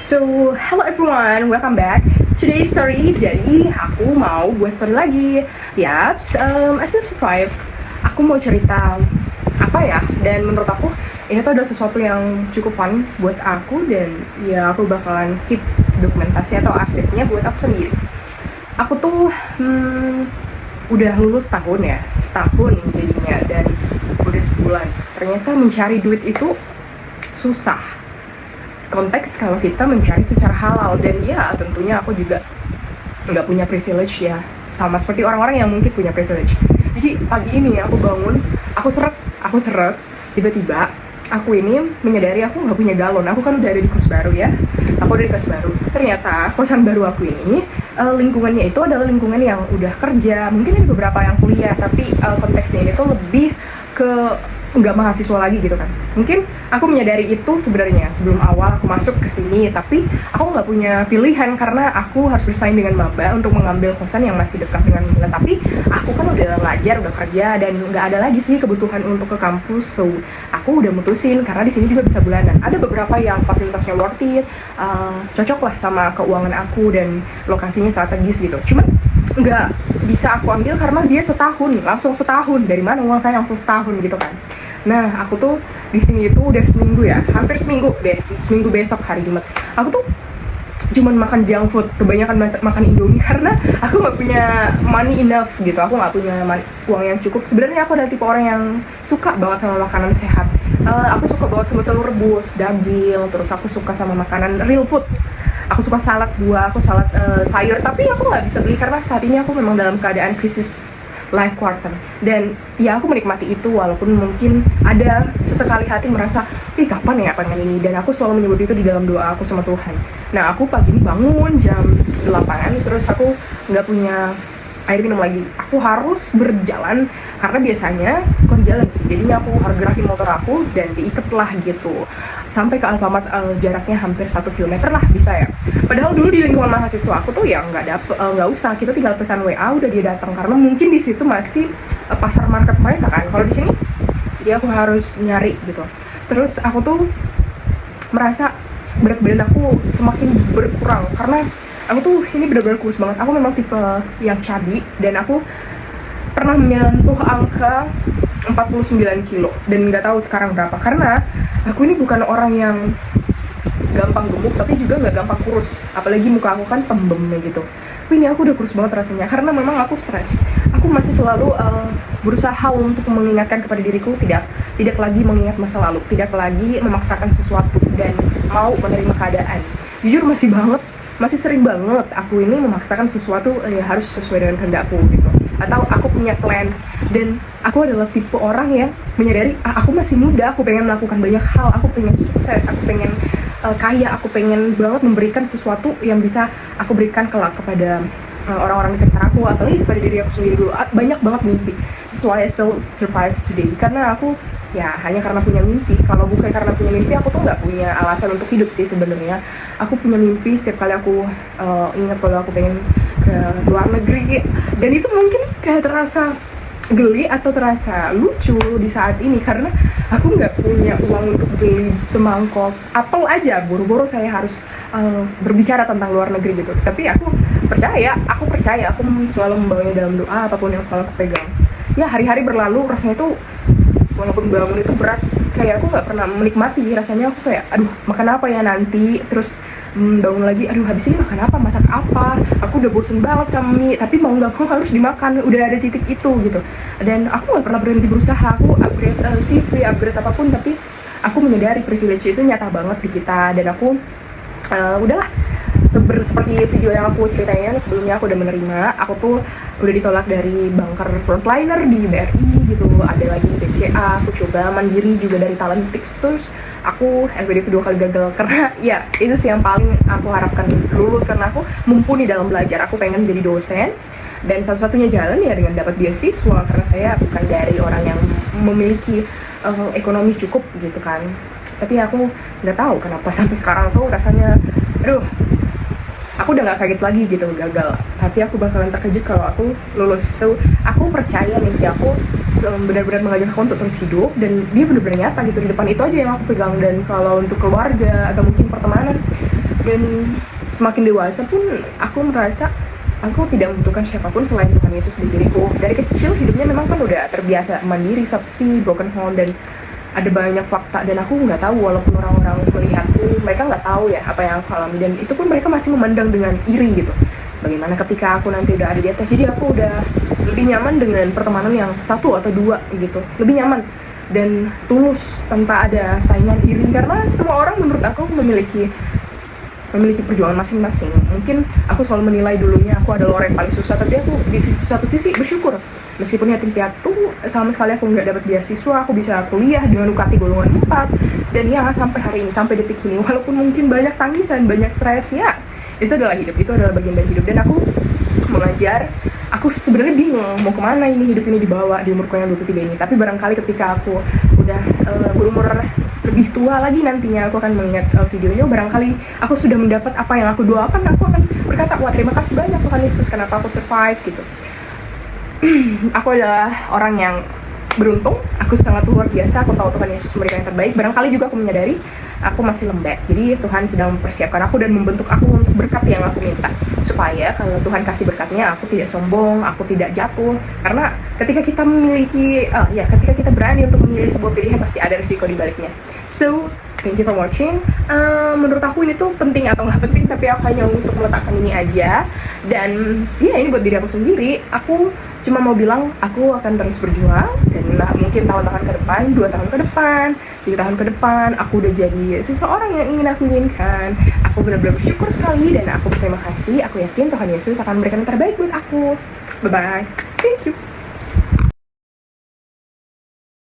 So, hello everyone, welcome back. Today's story, jadi aku mau buat story lagi. Yaps, I still survive. Aku mau cerita apa ya? Dan menurut aku ini tuh adalah sesuatu yang cukup fun buat aku dan ya aku bakalan keep dokumentasi atau arsipnya buat aku sendiri. Aku tuh udah lulus setahun ya, setahun jadinya dan udah sebulan. Ternyata mencari duit itu susah. Konteks kalau kita mencari secara halal dan ya tentunya aku juga nggak punya privilege ya sama seperti orang-orang yang mungkin punya privilege. Jadi pagi ini aku bangun, aku seret tiba-tiba aku ini menyadari aku nggak punya galon. Aku kan udah ada di kos baru ya, aku udah di kos baru. Ternyata kosan baru aku ini lingkungannya itu adalah lingkungan yang udah kerja, mungkin ada beberapa yang kuliah, tapi konteksnya ini tuh lebih ke nggak mahasiswa lagi gitu kan. Mungkin aku menyadari itu sebenarnya sebelum awal aku masuk ke sini, tapi aku nggak punya pilihan karena aku harus bersaing dengan maba untuk mengambil kosan yang masih dekat dengan Mila. Tapi aku kan udah ngajar, udah kerja dan nggak ada lagi sih kebutuhan untuk ke kampus, so aku udah mutusin karena di sini juga bisa bulanan. Ada beberapa yang fasilitasnya worth it, cocok lah sama keuangan aku dan lokasinya strategis gitu. Cuman nggak bisa aku ambil karena dia langsung setahun. Dari mana uang saya langsung setahun gitu kan. Nah, aku tuh di sini itu udah seminggu ya, hampir seminggu deh, seminggu besok hari Jumat. Aku tuh cuman makan junk food, kebanyakan makan Indomie karena aku nggak punya money enough gitu. Aku nggak punya uang yang cukup. Sebenarnya aku adalah tipe orang yang suka banget sama makanan sehat. Aku suka banget sama telur rebus, daging, terus aku suka sama makanan real food. Aku suka salad buah, aku salad sayur, tapi aku nggak bisa beli karena saat ini aku memang dalam keadaan krisis life quarter. Dan ya aku menikmati itu walaupun mungkin ada sesekali hati merasa, kapan ya pengen ini, dan aku selalu menyebut itu di dalam doa aku sama Tuhan. Nah, aku pagi ini bangun jam 8, terus aku nggak punya air minum lagi. Aku harus berjalan karena biasanya bukan jalan sih, jadinya aku harus gerakin motor aku dan diikat lah gitu sampai ke Alfamart. Jaraknya hampir 1 kilometer lah bisa ya. Padahal dulu di lingkungan mahasiswa aku tuh ya nggak usah, kita tinggal pesan WA udah dia datang karena mungkin di situ masih pasar market mereka kan. Kalau di sini jadi aku harus nyari gitu. Terus aku tuh merasa berat badan aku semakin berkurang karena aku tuh ini benar-benar kurus banget. Aku memang tipe yang chubby dan aku pernah menyentuh angka 49 kilo dan nggak tahu sekarang berapa karena aku ini bukan orang yang gampang gemuk tapi juga nggak gampang kurus, apalagi muka aku kan tembemnya gitu. Tapi ini aku udah kurus banget rasanya karena memang aku stres. Aku masih selalu berusaha untuk mengingatkan kepada diriku tidak lagi mengingat masa lalu, tidak lagi memaksakan sesuatu dan mau menerima keadaan. Jujur masih sering banget aku ini memaksakan sesuatu ya harus sesuai dengan kehendakku gitu, atau aku punya plan. Dan aku adalah tipe orang yang menyadari aku masih muda, aku pengen melakukan banyak hal, aku pengen sukses, aku pengen kaya, aku pengen banget memberikan sesuatu yang bisa aku berikan kelak kepada orang-orang di sekitar aku, apalagi kepada diri aku sendiri dulu. Banyak banget mimpi. That's why I still survive today, karena aku ya hanya karena punya mimpi. Kalau bukan karena punya mimpi, aku tuh nggak punya alasan untuk hidup sih sebenarnya. Aku punya mimpi setiap kali aku ingat kalau aku pengen ke luar negeri, dan itu mungkin kayak terasa geli atau terasa lucu di saat ini karena aku nggak punya uang untuk beli semangkok apel aja. Buru-buru saya harus berbicara tentang luar negeri gitu. Tapi aku percaya aku selalu membawanya dalam doa apapun yang selalu aku pegang. Ya, hari-hari berlalu rasanya tuh walaupun bangun itu berat, kayak aku nggak pernah menikmati rasanya. Aku kayak aduh makan apa ya nanti, terus bangun lagi, aduh habis ini makan apa, masak apa, aku udah bosen banget sama mie, tapi mau nggak mau harus dimakan, udah ada titik itu gitu. Dan aku nggak pernah berhenti berusaha, aku upgrade CV, upgrade apapun, tapi aku menyadari privilege itu nyata banget di kita. Dan aku udahlah, seperti video yang aku ceritain sebelumnya, aku udah menerima, aku tuh udah ditolak dari banker frontliner di BRI gitu, ada lagi BCA, aku coba mandiri juga dari Talentix, terus aku LPDP 2 kali gagal karena ya itu sih yang paling aku harapkan, lulus karena aku mumpuni dalam belajar. Aku pengen jadi dosen dan satu-satunya jalan ya dengan dapat beasiswa karena saya bukan dari orang yang memiliki ekonomi cukup gitu kan. Tapi aku nggak tahu kenapa sampai sekarang tuh rasanya aduh, aku udah nggak kaget lagi gitu gagal, tapi aku bakalan terkejut kalau aku lulus. So aku percaya mimpi aku benar-benar mengajak aku untuk terus hidup, dan dia benar-benar nyata gitu di depan. Itu aja yang aku pegang. Dan kalau untuk keluarga atau mungkin pertemanan, Dan semakin dewasa pun aku merasa aku tidak membutuhkan siapapun selain Tuhan Yesus di diriku. Dari kecil hidupnya memang kan udah terbiasa mandiri, sepi, broken home, dan ada banyak fakta, dan aku nggak tahu, walaupun orang-orang melihatku, mereka nggak tahu ya apa yang aku alami, dan itu pun mereka masih memandang dengan iri gitu. Bagaimana ketika aku nanti udah ada di atas, jadi aku udah lebih nyaman dengan pertemanan yang satu atau dua gitu, lebih nyaman dan tulus tanpa ada saingan iri, karena semua orang menurut aku memiliki perjuangan masing-masing. Mungkin aku selalu menilai dulunya aku adalah orang yang paling susah, tapi aku di satu sisi bersyukur. Meskipun yatim piatu, sama sekali aku nggak dapat beasiswa, aku bisa kuliah dengan UKT golongan 4. Dan ya sampai hari ini, sampai detik ini, walaupun mungkin banyak tangisan, banyak stres, ya itu adalah hidup, itu adalah bagian dari hidup. Dan aku mengajar, aku sebenarnya bingung mau kemana ini hidup ini dibawa di umurku yang 23 ini. Tapi barangkali ketika aku udah berumur lebih tua lagi nantinya, aku akan mengingat videonya, barangkali aku sudah mendapat apa yang aku doakan, aku akan berkata, wah terima kasih banyak Tuhan Yesus kenapa aku survive gitu. Aku adalah orang yang beruntung, aku sangat luar biasa, aku tahu Tuhan Yesus memberikan yang terbaik. Barangkali juga aku menyadari aku masih lembek, jadi Tuhan sedang mempersiapkan aku dan membentuk aku untuk berkat yang aku minta, supaya kalau Tuhan kasih berkatnya, aku tidak sombong, aku tidak jatuh. Karena ketika kita memiliki ketika kita berani untuk memilih sebuah pilihan, pasti ada risiko di baliknya. So thank you for watching. Menurut aku ini tuh penting atau nggak penting, tapi aku hanya untuk meletakkan ini aja. Dan ya ini buat diri aku sendiri. Aku cuma mau bilang aku akan terus berjuang, dan mungkin tahun-tahun ke depan, 2 tahun ke depan, 3 tahun ke depan, aku udah jadi seseorang yang ingin aku inginkan. Aku benar-benar bersyukur sekali dan aku berterima kasih. Aku yakin Tuhan Yesus akan memberikan yang terbaik buat aku. Bye bye. Thank you.